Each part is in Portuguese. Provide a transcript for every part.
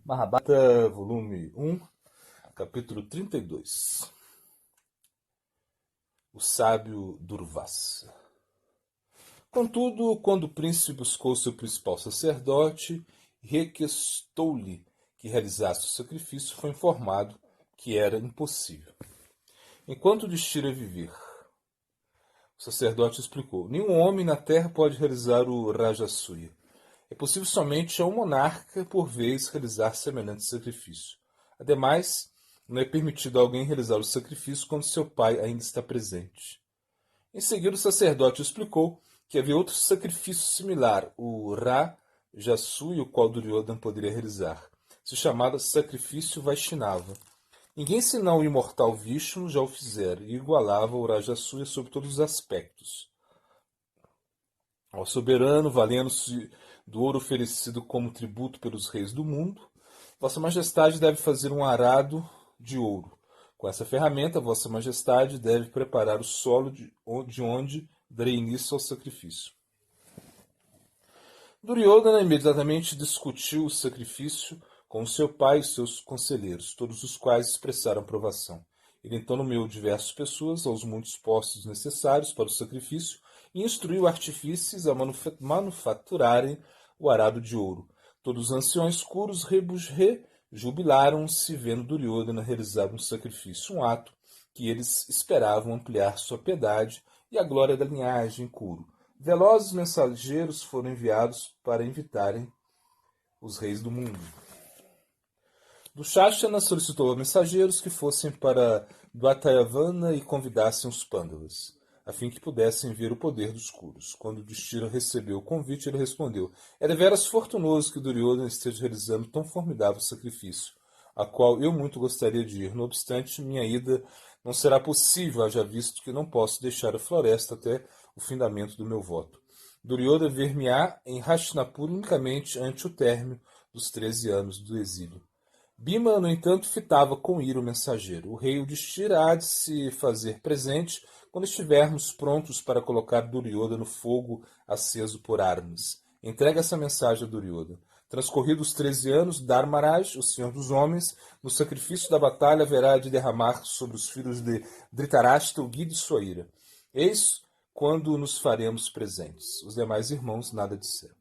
Mahabharata, volume 1, capítulo 32. O sábio Durvasa. Contudo, quando o príncipe buscou seu principal sacerdote e requestou-lhe que realizasse o sacrifício, foi informado que era impossível. Enquanto Yudhishthira viver, o sacerdote explicou: nenhum homem na terra pode realizar o Rajasuya. É possível somente a um monarca por vez realizar semelhante sacrifício. Ademais, não é permitido a alguém realizar o sacrifício quando seu pai ainda está presente. Em seguida, o sacerdote explicou que havia outro sacrifício similar, o Rajasuya, o qual Duryodhana poderia realizar. Se chamava sacrifício Vaishnava. Ninguém senão o imortal Vishnu já o fizera e igualava o Rajasuya sob todos os aspectos. Ao soberano, valendo-se do ouro oferecido como tributo pelos reis do mundo, Vossa Majestade deve fazer um arado de ouro. Com essa ferramenta, Vossa Majestade deve preparar o solo de onde darei início ao sacrifício. Duryodhana imediatamente discutiu o sacrifício com seu pai e seus conselheiros, todos os quais expressaram aprovação. Ele então nomeou diversas pessoas aos muitos postos necessários para o sacrifício e instruiu artífices a manufaturarem o arado de ouro. Todos os anciões curos rejubilaram-se vendo Duryodhana realizar um sacrifício, um ato que eles esperavam ampliar sua piedade e a glória da linhagem Kuru. Velozes mensageiros foram enviados para invitarem os reis do mundo. Dushashana solicitou a mensageiros que fossem para Dvatayavana e convidassem os Pandavas, a fim que pudessem ver o poder dos Kurus. Quando Yudhishthira recebeu o convite, ele respondeu: é deveras fortunoso que Duryodhana esteja realizando tão formidável sacrifício, a qual eu muito gostaria de ir. No obstante, minha ida não será possível, haja visto que não posso deixar a floresta até o findamento do meu voto. Duryodhana ver-me-á em Hastinapura unicamente ante o término dos 13 anos do exílio. Bhima, no entanto, fitava com ira o mensageiro. O rei Yudhishthira há de se fazer presente quando estivermos prontos para colocar Duryodhana no fogo aceso por armas. Entrega essa mensagem a Duryodhana. Transcorridos os 13 anos, Dharmaraj, o senhor dos homens, no sacrifício da batalha haverá de derramar sobre os filhos de Dhritarashtra o gui de sua ira. Eis quando nos faremos presentes. Os demais irmãos nada disseram.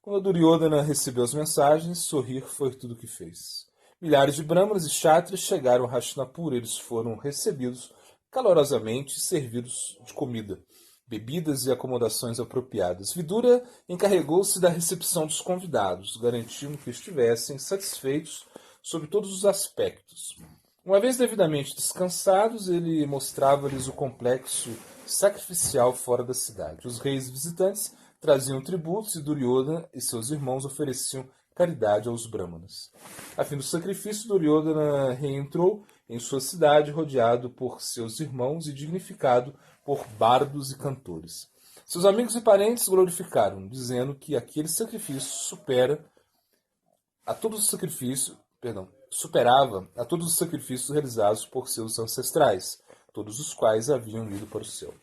Quando Duryodhana recebeu as mensagens, sorrir foi tudo o que fez. Milhares de brahmanas e kshatriyas chegaram a Hastinapura. Eles foram recebidos calorosamente e servidos de comida, bebidas e acomodações apropriadas. Vidura encarregou-se da recepção dos convidados, garantindo que estivessem satisfeitos sob todos os aspectos. Uma vez devidamente descansados, ele mostrava-lhes o complexo sacrificial fora da cidade. Os reis visitantes traziam tributos e Duryodhana e seus irmãos ofereciam caridade aos brahmanas. A fim do sacrifício, Duryodhana reentrou em sua cidade, rodeado por seus irmãos e dignificado por bardos e cantores. Seus amigos e parentes glorificaram, dizendo que aquele sacrifício superava a todos os sacrifícios realizados por seus ancestrais, todos os quais haviam ido para o céu.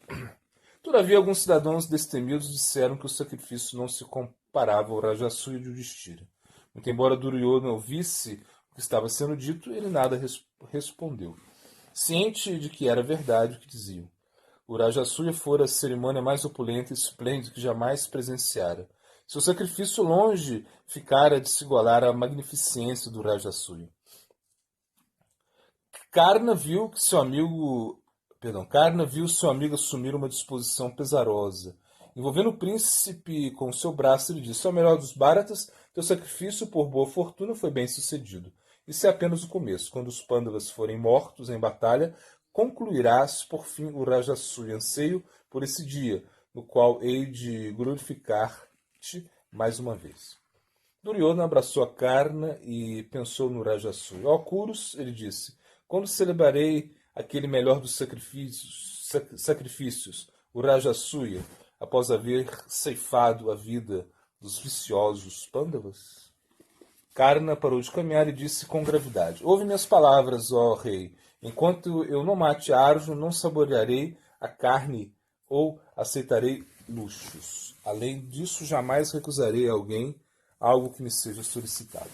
Todavia, alguns cidadãos destemidos disseram que o sacrifício não se comparava ao Rajasuya de Yudhishthira. Muito embora Duryodhana ouvisse o que estava sendo dito, ele nada respondeu, ciente de que era verdade o que diziam. O Rajasuya fora a cerimônia mais opulenta e esplêndida que jamais presenciara. Seu sacrifício longe ficara de se igualar à magnificência do Rajasuya. Karna viu seu amigo assumir uma disposição pesarosa. Envolvendo o príncipe com seu braço, ele disse: ao melhor dos Bharatas, teu sacrifício por boa fortuna foi bem sucedido. Isso é apenas o começo. Quando os Pandavas forem mortos em batalha, concluirás por fim o Rajasuya. Anseio por esse dia, no qual hei de glorificar-te mais uma vez. Duryodhana abraçou a Karna e pensou no Rajasuya. Ó Kurus, ele disse, quando celebrarei aquele melhor dos sacrifícios, o Rajasuya, após haver ceifado a vida dos viciosos Pandavas? Karna parou de caminhar e disse com gravidade: ouve minhas palavras, ó rei. Enquanto eu não mate Arjuna, não saborearei a carne ou aceitarei luxos. Além disso, jamais recusarei a alguém algo que me seja solicitado.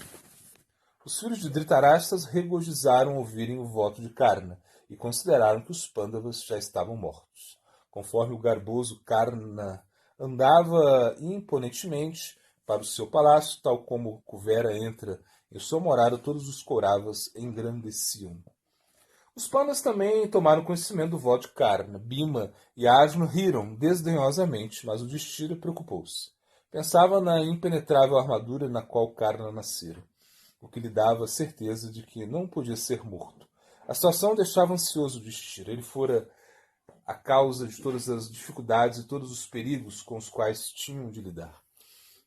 Os filhos de Dhritarashtra regozijaram ao ouvirem o voto de Karna e consideraram que os Pandavas já estavam mortos. Conforme o garboso Karna andava imponentemente para o seu palácio, tal como Kuvera entra em sua morada, todos os Kauravas engrandeciam. Os Pandavas também tomaram conhecimento do voto de Karna. Bhima e Arjuna riram desdenhosamente, mas o Yudhishthira preocupou-se. Pensava na impenetrável armadura na qual Karna nascera, o que lhe dava certeza de que não podia ser morto. A situação deixava ansioso o Yudhishthira. Ele fora a causa de todas as dificuldades e todos os perigos com os quais tinham de lidar.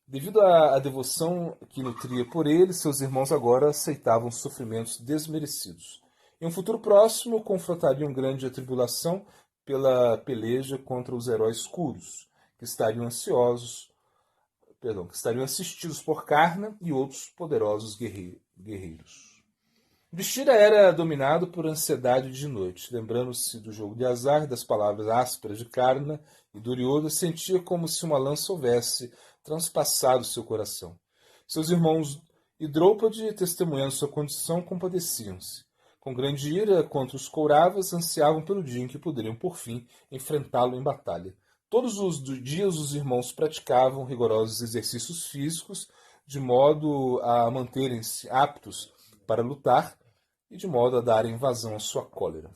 Devido à devoção que nutria por ele, seus irmãos agora aceitavam sofrimentos desmerecidos. Em um futuro próximo, confrontariam grande atribulação pela peleja contra os heróis Kurus, que estariam que estariam assistidos por Karna e outros poderosos guerreiros. Yudhishthira era dominado por ansiedade de noite. Lembrando-se do jogo de azar e das palavras ásperas de Karna e Duryodhana, sentia como se uma lança houvesse transpassado seu coração. Seus irmãos e Draupadi, testemunhando sua condição, compadeciam-se. Com grande ira contra os Kauravas, ansiavam pelo dia em que poderiam, por fim, enfrentá-lo em batalha. Todos os dias os irmãos praticavam rigorosos exercícios físicos, de modo a manterem-se aptos para lutar e de modo a darem vazão à sua cólera.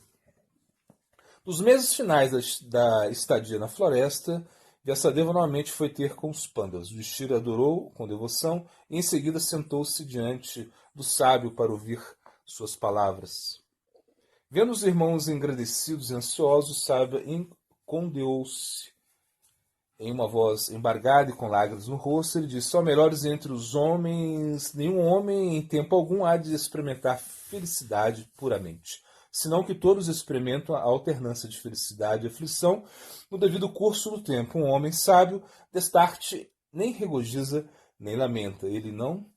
Nos meses finais da estadia na floresta, Vyasadeva novamente foi ter com os Pandavas. Yudhishthira adorou com devoção e em seguida sentou-se diante do sábio para ouvir suas palavras. Vendo os irmãos engrandecidos e ansiosos, o sábio encondeou-se. Em uma voz embargada e com lágrimas no rosto, ele disse: Só melhores entre os homens, nenhum homem em tempo algum há de experimentar felicidade puramente, senão que todos experimentam a alternância de felicidade e aflição no devido curso do tempo. Um homem sábio, destarte, nem regozija, nem lamenta. Ele não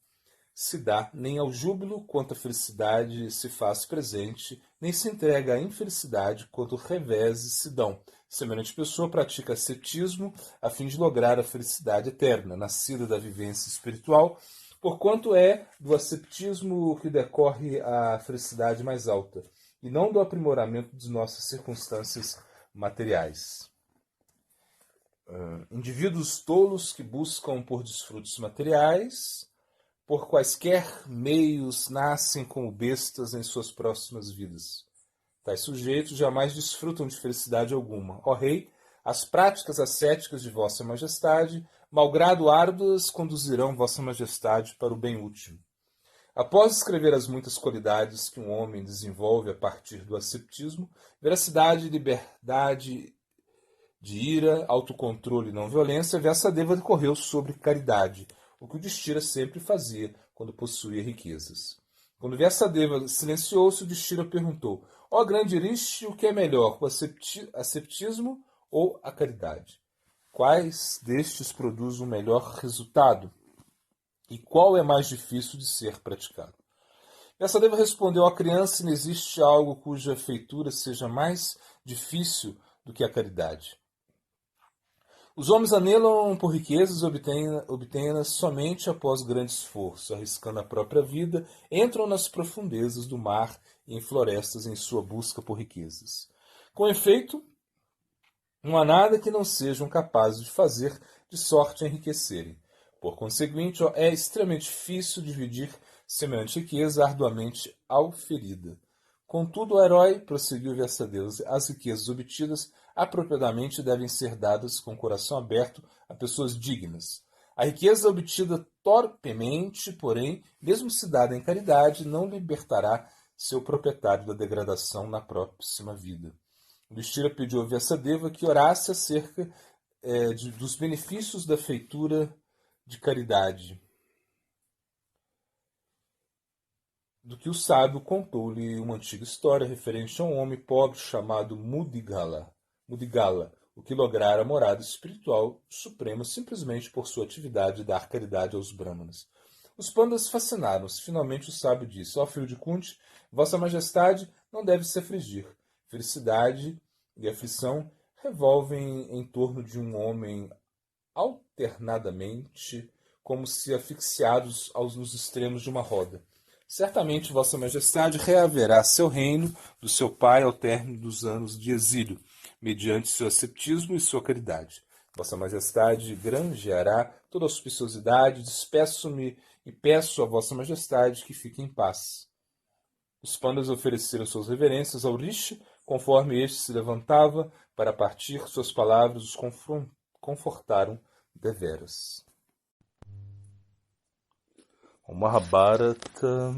se dá nem ao júbilo quanto a felicidade se faz presente, nem se entrega à infelicidade quanto reveses se dão. Semelhante pessoa pratica ascetismo a fim de lograr a felicidade eterna, nascida da vivência espiritual, porquanto é do ascetismo que decorre a felicidade mais alta, e não do aprimoramento de nossas circunstâncias materiais. Indivíduos tolos que buscam por desfrutos materiais, por quaisquer meios, nascem como bestas em suas próximas vidas. Tais sujeitos jamais desfrutam de felicidade alguma. Ó Rei, as práticas ascéticas de Vossa Majestade, malgrado árduas, conduzirão Vossa Majestade para o bem último. Após escrever as muitas qualidades que um homem desenvolve a partir do ascetismo, veracidade, liberdade de ira, autocontrole e não violência, Vyasadeva decorreu sobre caridade, o que o Yudhishthira sempre fazia quando possuía riquezas. Quando Vyasadeva silenciou-se, o Yudhishthira perguntou: Ó grande Rishi, o que é melhor, o ascetismo ou a caridade? Quais destes produzem o melhor resultado? E qual é mais difícil de ser praticado? Vyasadeva respondeu: A criança, não existe algo cuja feitura seja mais difícil do que a caridade. Os homens anelam por riquezas e obtêm-nas somente após grande esforço, arriscando a própria vida, entram nas profundezas do mar e em florestas em sua busca por riquezas. Com efeito, não há nada que não sejam capazes de fazer de sorte a enriquecerem. Por conseguinte, é extremamente difícil dividir semelhante riqueza arduamente auferida. Contudo, o herói, prosseguiu Vyasadeva, as riquezas obtidas apropriadamente devem ser dadas com o coração aberto a pessoas dignas. A riqueza obtida torpemente, porém, mesmo se dada em caridade, não libertará seu proprietário da degradação na próxima vida. O Yudhishthira pediu a Vyasadeva que orasse acerca dos benefícios da feitura de caridade, do que o sábio contou-lhe uma antiga história referente a um homem pobre chamado Mudigala, o que lograra a morada espiritual suprema simplesmente por sua atividade de dar caridade aos brahmanas. Os pandas fascinaram-se. Finalmente o sábio disse: Ó filho de Kunti, Vossa Majestade não deve se afligir. Felicidade e aflição revolvem em torno de um homem alternadamente, como se asfixiados nos extremos de uma roda. Certamente Vossa Majestade reaverá seu reino do seu pai ao término dos anos de exílio, mediante seu ascetismo e sua caridade. Vossa Majestade granjeará toda auspiciosidade, despeço-me e peço a Vossa Majestade que fique em paz. Os pandas ofereceram suas reverências ao Rishi, conforme este se levantava para partir, suas palavras os confortaram deveras. O Mahabharata,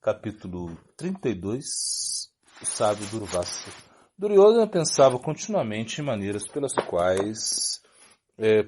capítulo 32, o sábio Durvasa. Duryodhana pensava continuamente em maneiras pelas quais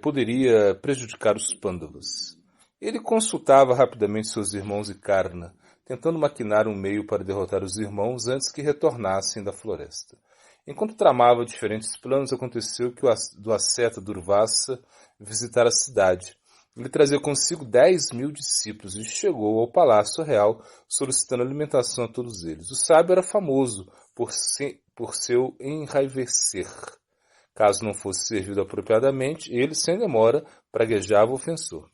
poderia prejudicar os Pandavas. Ele consultava rapidamente seus irmãos e Karna, tentando maquinar um meio para derrotar os irmãos antes que retornassem da floresta. Enquanto tramava diferentes planos, aconteceu que do asceta Durvasa visitara a cidade. Ele trazia consigo 10.000 discípulos e chegou ao palácio real solicitando alimentação a todos eles. O sábio era famoso por seu enraivecer. Caso não fosse servido apropriadamente, ele, sem demora, praguejava o ofensor.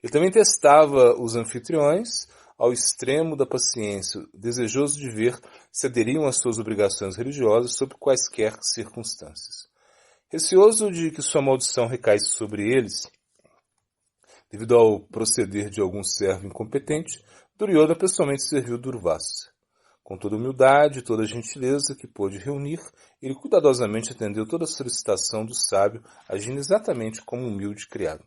Ele também testava os anfitriões ao extremo da paciência, desejoso de ver se aderiam às suas obrigações religiosas sob quaisquer circunstâncias. Receoso de que sua maldição recaísse sobre eles, devido ao proceder de algum servo incompetente, Duryodhana pessoalmente serviu Durvasa. Com toda humildade e toda a gentileza que pôde reunir, ele cuidadosamente atendeu toda a solicitação do sábio, agindo exatamente como um humilde criado.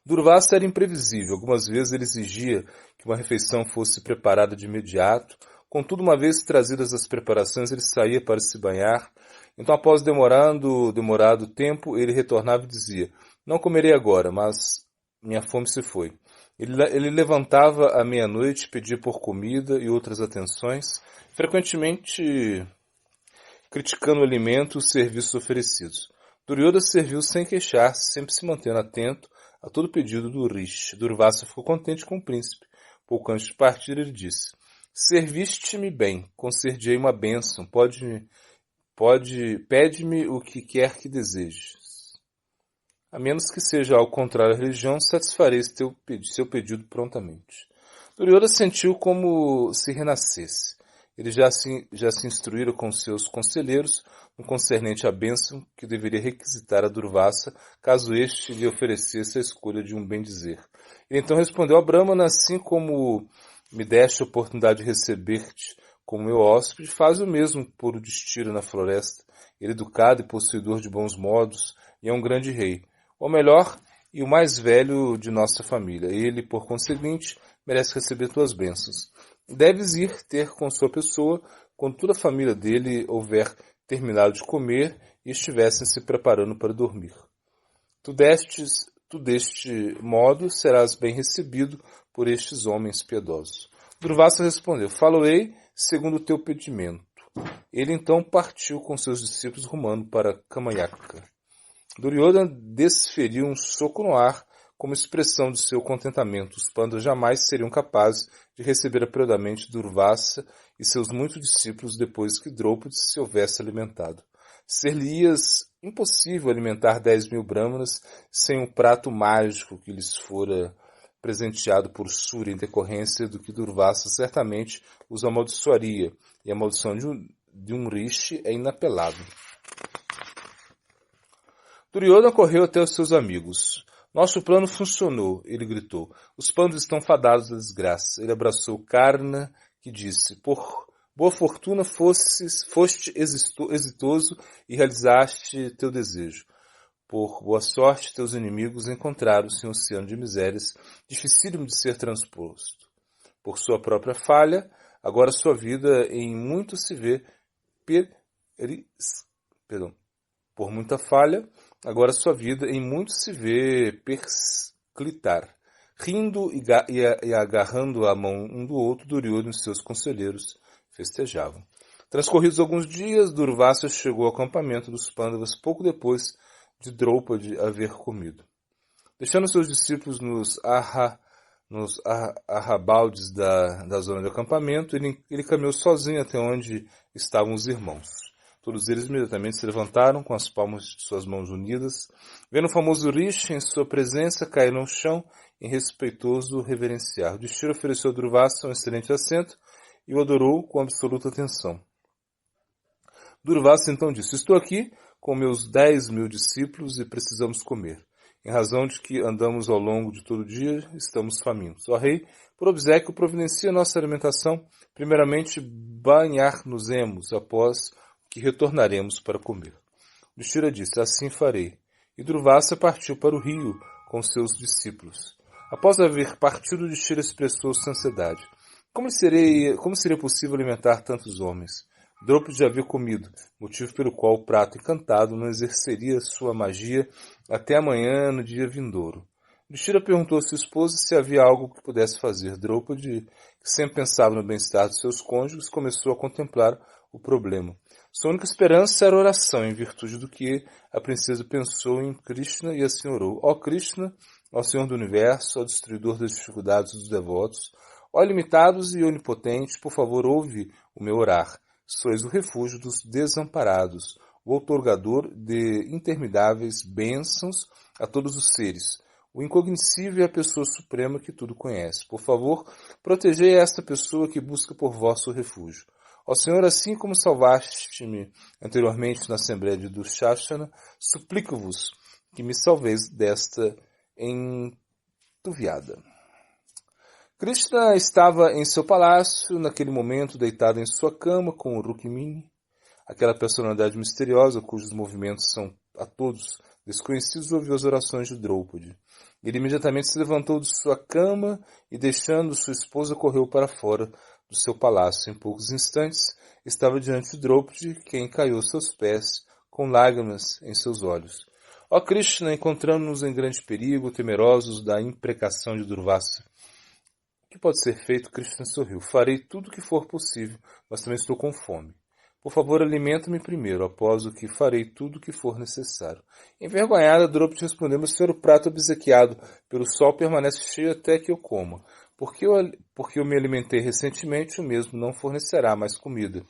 Durvasa era imprevisível. Algumas vezes ele exigia que uma refeição fosse preparada de imediato. Contudo, uma vez trazidas as preparações, ele saía para se banhar. Então, após demorado tempo, ele retornava e dizia: "Não comerei agora, mas minha fome se foi." Ele levantava à meia-noite, pedia por comida e outras atenções, frequentemente criticando o alimento e os serviços oferecidos. Duryodhana serviu sem queixar-se, sempre se mantendo atento a todo pedido do Rishi. Durvasa ficou contente com o príncipe. Pouco antes de partir, ele disse: "Serviste-me bem, conceder-ei uma bênção, pede-me o que quer que desejes. A menos que seja ao contrário da religião, satisfarei seu pedido prontamente." Duryodhana sentiu como se renascesse. Ele já se instruíra com seus conselheiros no concernente à bênção que deveria requisitar a Durvasa, caso este lhe oferecesse a escolha de um bem-dizer. Ele então respondeu a Brahmana: "Assim como me deste a oportunidade de receber-te como meu hóspede, faz o mesmo por Yudhishthira na floresta. Ele é educado e possuidor de bons modos, e é um grande rei, o melhor e o mais velho de nossa família. Ele, por conseguinte, merece receber tuas bênçãos. Deves ir ter com sua pessoa quando toda a família dele houver terminado de comer e estivessem se preparando para dormir. Tu deste modo serás bem recebido por estes homens piedosos." Durvasa respondeu: "Falo-ei segundo o teu pedimento." Ele então partiu com seus discípulos rumando para Kamayaka. Duryodhana desferiu um soco no ar como expressão de seu contentamento. Os pandas jamais seriam capazes de receber apropriadamente Durvasa e seus muitos discípulos depois que Draupadi se houvesse alimentado. Ser-lhe-ias impossível alimentar 10.000 brahmanas sem um prato mágico que lhes fora presenteado por Surya, em decorrência do que Durvasa certamente os amaldiçoaria, e a maldição de um rishi é inapelável. Duryodhana correu até os seus amigos. "Nosso plano funcionou," ele gritou. "Os pandas estão fadados à desgraça." Ele abraçou Karna, que disse: "Por boa fortuna foste exitoso e realizaste teu desejo. Por boa sorte, teus inimigos encontraram-se em um oceano de misérias, dificílimo de ser transposto. Por sua própria falha, agora sua vida em muito se vê Por muita falha, agora sua vida em muito se vê persclitar." Rindo e agarrando a mão um do outro, Duryodhana e seus conselheiros festejavam. Transcorridos alguns dias, Durvasa chegou ao acampamento dos Pandavas pouco depois de Draupadi haver comido. Deixando seus discípulos nos arrabaldes da zona de acampamento, ele caminhou sozinho até onde estavam os irmãos. Todos eles imediatamente se levantaram com as palmas de suas mãos unidas. Vendo o famoso Rishi em sua presença, caíram no chão em respeitoso reverenciar. Yudhishthira ofereceu a Durvasa um excelente assento e o adorou com absoluta atenção. Durvasa então disse: estou aqui com meus 10.000 discípulos e precisamos comer. Em razão de que andamos ao longo de todo o dia, estamos famintos. Ó rei, por obséquio, providencia nossa alimentação, primeiramente banhar-nos-emos, após que retornaremos para comer. Yudhishthira disse: assim farei. E Durvasa partiu para o rio com seus discípulos. Após haver partido, Yudhishthira expressou sua ansiedade. Como seria possível alimentar tantos homens? Draupadi já havia comido, motivo pelo qual o prato encantado não exerceria sua magia até amanhã no dia vindouro. Yudhishthira perguntou à sua esposa se havia algo que pudesse fazer. Draupadi, que sempre pensava no bem-estar de seus cônjuges, começou a contemplar o problema. Sua única esperança era a oração, em virtude do que a princesa pensou em Krishna e assim orou. Ó Krishna, ó Senhor do Universo, ó Destruidor das dificuldades dos devotos, ó ilimitados e onipotente, por favor, ouve o meu orar. Sois o refúgio dos desamparados, o outorgador de intermináveis bênçãos a todos os seres. O incognoscível é a pessoa suprema que tudo conhece. Por favor, protegei esta pessoa que busca por vosso refúgio. Ó Senhor, assim como salvaste-me anteriormente na Assembleia de Dushashana, suplico-vos que me salveis desta entuviada. Krishna estava em seu palácio, naquele momento deitado em sua cama com o Rukmini, aquela personalidade misteriosa cujos movimentos são a todos desconhecidos, ouviu as orações de Draupadi. Ele imediatamente se levantou de sua cama e, deixando sua esposa, correu para fora do seu palácio. Em poucos instantes, estava diante de Draupadi, quem caiu aos seus pés, com lágrimas em seus olhos. Ó Krishna, encontramos-nos em grande perigo, temerosos da imprecação de Durvasa. O que pode ser feito? Krishna sorriu. Farei tudo o que for possível, mas também estou com fome. Por favor, alimenta-me primeiro, após o que farei tudo o que for necessário. Envergonhada, Draupadi respondeu: meu senhor, o prato obsequiado pelo sol permanece cheio até que eu coma. Porque eu me alimentei recentemente, o mesmo não fornecerá mais comida.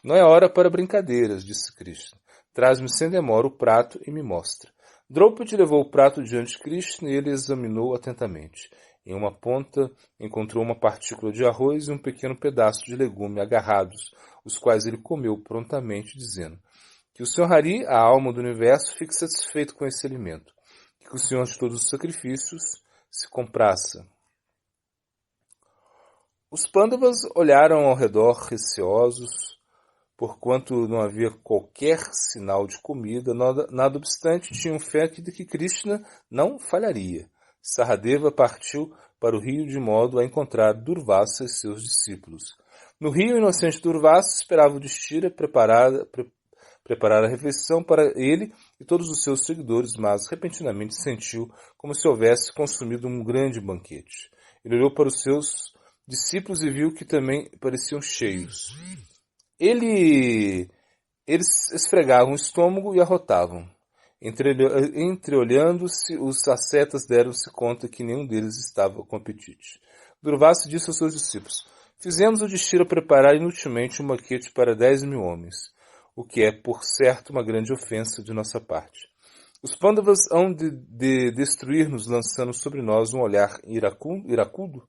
Não é hora para brincadeiras, disse Krishna. Traz-me sem demora o prato e me mostra. Draupadi levou o prato diante de Krishna e ele examinou atentamente. Em uma ponta encontrou uma partícula de arroz e um pequeno pedaço de legume agarrados, os quais ele comeu prontamente, dizendo: que o Senhor Hari, a alma do universo, fique satisfeito com esse alimento. Que o Senhor de todos os sacrifícios se compraça. Os Pandavas olharam ao redor receosos, porquanto não havia qualquer sinal de comida, nada obstante tinham fé de que Krishna não falharia. Sahadeva partiu para o rio de modo a encontrar Durvasa e seus discípulos. No rio, o inocente Durvasa esperava o Yudhishthira preparar a refeição para ele e todos os seus seguidores, mas repentinamente sentiu como se houvesse consumido um grande banquete. Ele olhou para os seus discípulos e viu que também pareciam cheios. Eles esfregavam o estômago e arrotavam. Entreolhando-se, os ascetas deram-se conta que nenhum deles estava com apetite. Durvasa disse aos seus discípulos: fizemos o Yudhishthira preparar inutilmente um banquete para 10.000 homens, o que é, por certo, uma grande ofensa de nossa parte. Os Pandavas hão de destruir-nos, lançando sobre nós um olhar iracundo?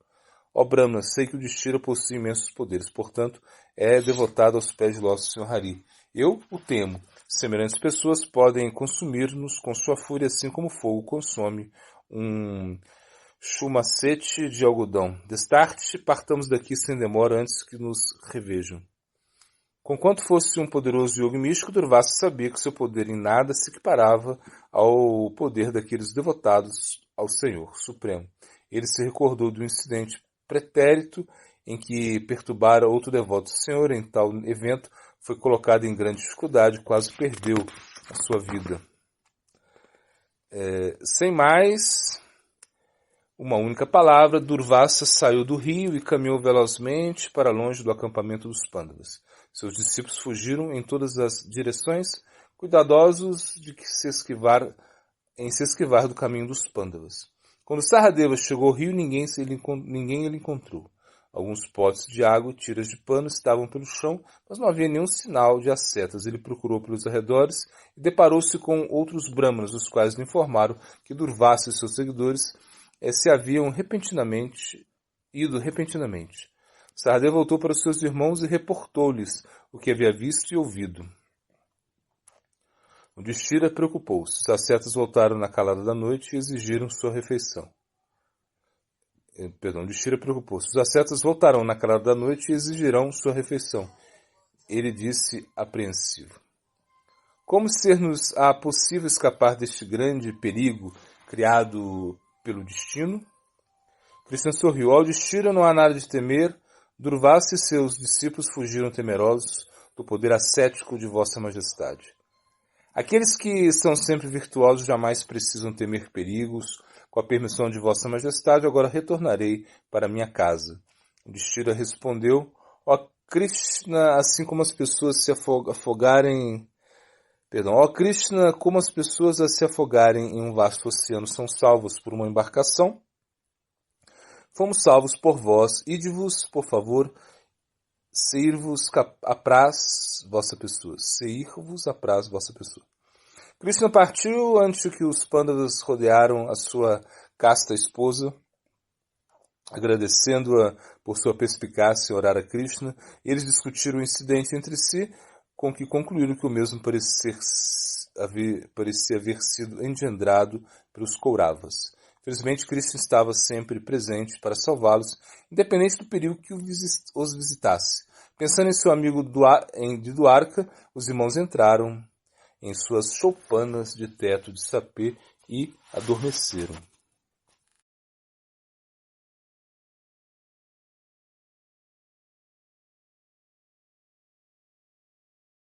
Ó Brahma, sei que o Yudhishthira possui imensos poderes, portanto, é devotado aos pés de nosso Senhor Hari. Eu o temo. Semelhantes pessoas podem consumir-nos com sua fúria, assim como o fogo consome um chumacete de algodão. Destarte, partamos daqui sem demora antes que nos revejam. Conquanto fosse um poderoso yogi místico, Durvasa sabia que seu poder em nada se equiparava ao poder daqueles devotados ao Senhor Supremo. Ele se recordou do incidente pretérito em que perturbara outro devoto do Senhor. Em tal evento, foi colocado em grande dificuldade, quase perdeu a sua vida. Sem mais uma única palavra, Durvasa saiu do rio e caminhou velozmente para longe do acampamento dos Pandavas. Seus discípulos fugiram em todas as direções, cuidadosos de se esquivar do caminho dos Pandavas. Quando Sahadeva chegou ao rio, ninguém ele encontrou. Alguns potes de água e tiras de pano estavam pelo chão, mas não havia nenhum sinal de ascetas. Ele procurou pelos arredores e deparou-se com outros brahmanas, os quais lhe informaram que Durvasa e seus seguidores se haviam ido repentinamente. Sardet voltou para os seus irmãos e reportou-lhes o que havia visto e ouvido. O Yudhishthira preocupou-se. Os ascetas voltaram na calada da noite e exigiram sua refeição. O Yudhishthira preocupou-se. Os ascetas voltarão na calada da noite e exigirão sua refeição. Ele disse apreensivo. Como ser-nos possível escapar deste grande perigo criado pelo destino? Krishna sorriu. Ao Yudhishthira não há nada de temer. Durvasa e seus discípulos fugiram temerosos do poder ascético de Vossa Majestade. Aqueles que são sempre virtuosos jamais precisam temer perigos. Com a permissão de Vossa Majestade, agora retornarei para minha casa. O Yudhishthira respondeu, ó Krishna, assim como as pessoas se afogarem... Ó Krishna, como as pessoas a se afogarem em um vasto oceano são salvos por uma embarcação, fomos salvos por vós. Ide-vos, por favor, seir-vos apraz vossa pessoa. Seir-vos apraz vossa pessoa. Krishna partiu antes que os Pandavas rodearam a sua casta esposa, agradecendo-a por sua perspicácia em orar a Krishna. Eles discutiram o incidente entre si, com que concluíram que o mesmo parecia haver sido engendrado pelos Kauravas. Felizmente, Krishna estava sempre presente para salvá-los, independente do perigo que os visitasse. Pensando em seu amigo de Dwarka, os irmãos entraram em suas choupanas de teto de sapê e adormeceram.